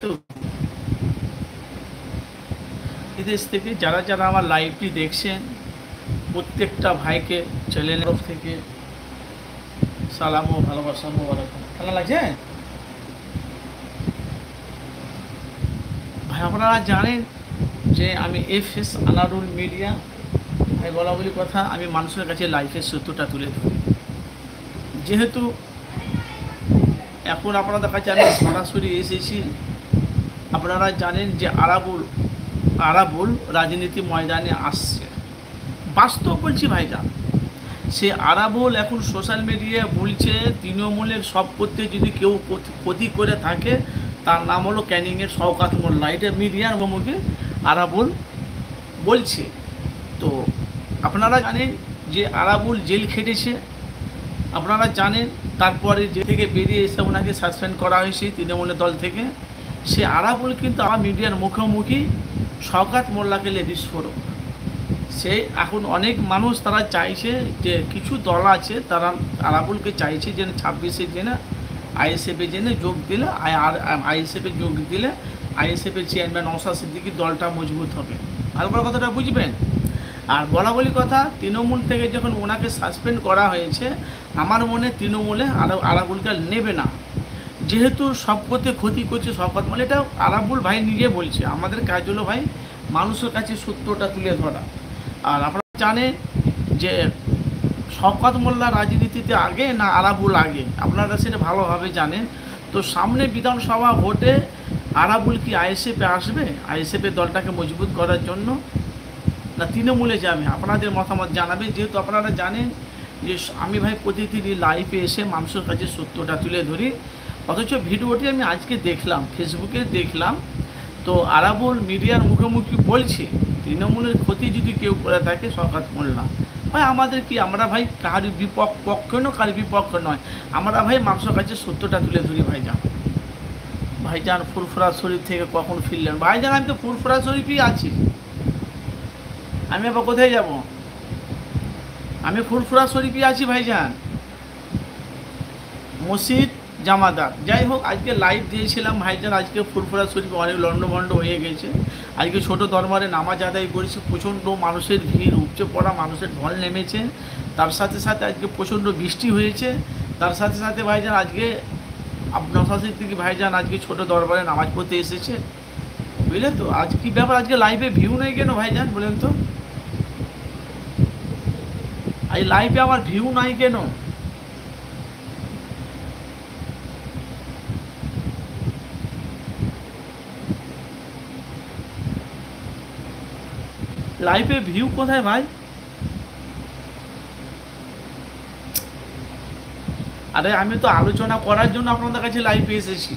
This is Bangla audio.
তো বিদেশ থেকে যারা যারা আমার লাইভটি দেখছেন প্রত্যেকটা ভাইকে চ্যানেলের তরফ থেকে সালাম ও ভালোবাসা মোবারক। ভালো লাগছে ভাই? আপনারা জানেন যে আমি FS আনারুল মিডিয়া ভাই, বলা বলি কথা, আমি মানুষের কাছে লাইফের সত্যটা তুলে ধরি। যেহেতু এখন আপনাদের কাছে আমি সরাসরি এসেছি, আপনারা জানেন যে আরাবুল রাজনীতি ময়দানে আসছে। বাস্তব বলছি ভাইজান, সে আরাবুল এখন সোশ্যাল মিডিয়ায় বলছে তৃণমূলের সব করতে যদি কেউ ক্ষতি করে থাকে তার নাম হলো ক্যানিংয়ের শওকত মোল্লা। এটা মিডিয়ার মুখে আরাবুল বলছে। তো আপনারা জানেন যে আরাবুল জেল খেটেছে, আপনারা জানেন। তারপরে জেল থেকে বেরিয়ে এসে ওনাকে সাসপেন্ড করা হয়েছে তৃণমূলের দল থেকে। সে আরাবুল কিন্তু আমার মিডিয়ার মুখোমুখি শওকত মোল্লাকে লেডিস ফোরাম। সে এখন অনেক মানুষ তারা চাইছে যে কিছু দল আছে তারা আরাবুলকে চাইছে যে 26-এ জেনে আইএসএফে জেনে যোগ দিলে আইএসএফে যোগ দিলে আইএসএফের চেয়ারম্যান নওশাদ সিদ্দিকীর দলটা মজবুত হবে। আরেকবার কথাটা বুঝবেন। আর বলা বলি কথা, তৃণমূল থেকে যখন ওনাকে সাসপেন্ড করা হয়েছে, আমার মনে তৃণমূলে আরাবুলকে নেবে না, যেহেতু সব পথে ক্ষতি করছে শওকত মোল্লা। এটা আরাবুল ভাই নিজে বলছে। আমাদের কাজ হলো ভাই মানুষের কাছে সত্যটা তুলে ধরা। আর আপনারা জানেন যে শওকত মোল্লা রাজনীতিতে আগে না আরাবুল আগে, আপনারা সেটা ভালোভাবে জানেন। তো সামনে বিধানসভা ভোটে আরাবুল কি আইএসএফে আসবে, আইএসএফের দলটাকে মজবুত করার জন্য, না তৃণমূলে যাবে? আপনাদের মতামত জানাবেন। যেহেতু আপনারা জানেন যে আমি ভাই প্রতিদিনই লাইভে এসে মানুষের কাছে সত্যটা তুলে ধরি। অথচ ভিডিওটি আমি আজকে দেখলাম, ফেসবুকে দেখলাম। তো আরাবুল মিডিয়ার মুখোমুখি বলছে তৃণমূলের ক্ষতি যদি কেউ করে থাকে শওকত মোল্লা। ভাই আমাদের কি, আমরা ভাই কারোর পক্ষ নয়, কারোর বিপক্ষ নয়, আমরা ভাই মানুষের কাছে সত্যটা তুলে ধরি। ভাইজান ফুরফুরা শরীফ থেকে কখন ফিরলেন? ভাইজান আমি তো ফুরফুরা শরীফই আছি, আমি আবার কোথায় যাব? আমি ফুরফুরা শরীফই আছি ভাইজান, মসজিদ জামাদার। যাই হোক, আজকে লাইভ দিয়েছিলাম ভাইজান। আজকে ফুরফুরা শরীফ অনেক লন্ডভন্ড হয়ে গেছে। আজকে ছোট দরবারে নামাজ আদায় করেছে, প্রচণ্ড মানুষের ভিড়, উপচে পড়া মানুষের ঢল নেমেছে। তার সাথে সাথে আজকে প্রচণ্ড বৃষ্টি হয়েছে। তার সাথে সাথে ভাইজান আজকে নওশাদ সিদ্দিকী ভাইজান আজকে ছোট দরবারে নামাজ পড়তে এসেছে, বুঝলেন তো। আজ কি ব্যাপার, আজকে লাইভে ভিউ নেই কেন ভাইজান বলেন তো? এই লাইভে আমার ভিউ নাই কেন? লাইভে ভিউ কোথায় ভাই? আরে আমি তো আলোচনা করার জন্য আপনাদের কাছে লাইভে এসেছি।